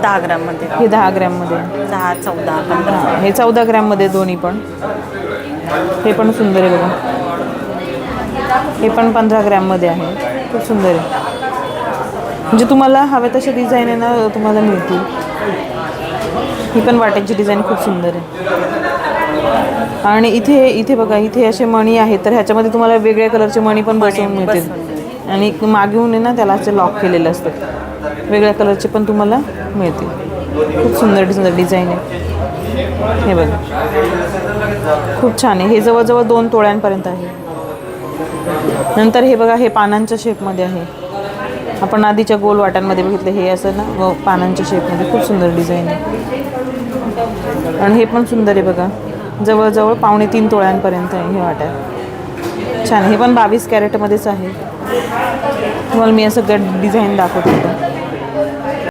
10 ग्रॅममध्ये. हे 10 ग्रॅममध्ये. 10, 14, 15. हे 14 ग्रॅममध्ये दोन्ही पण. हे पण सुंदर आहे बघा. हे पण 15 ग्रॅममध्ये आहे. खूप सुंदर आहे. म्हणजे तुम्हाला हवे तशा डिझाईन आहे ना तुम्हाला मिळतील. ही पण वाट्यांची डिझाईन खूप सुंदर आहे. आणि इथे बघा, इथे असे मणी आहेत, तर ह्याच्यामध्ये तुम्हाला वेगळ्या कलरचे मणी पण बसवून मिळतील. आणि मागेहून आहे ना त्याला असे लॉक केलेलं असतं. वेगळ्या कलरचे पण तुम्हाला मिळतील. खूप सुंदर डिझाईन आहे. हे बघा, खूप छान आहे. हे जवळजवळ 2 तोळ्यांपर्यंत आहे. नंतर हे बघा, हे पानांच्या शेपमध्ये आहे. आपण आधीच्या गोल वाट्यांमध्ये बघितलं, हे असं ना पानांच्या शेपमध्ये. खूप सुंदर डिझाईन आहे. आणि हे पण सुंदर आहे बघा, जवळजवळ 2.25 तोळ्यांपर्यंत आहे हे वाट्या. छान. हे पण 22 कॅरेटमध्येच आहे. तुम्हाला मी असं डिझाईन दाखवते.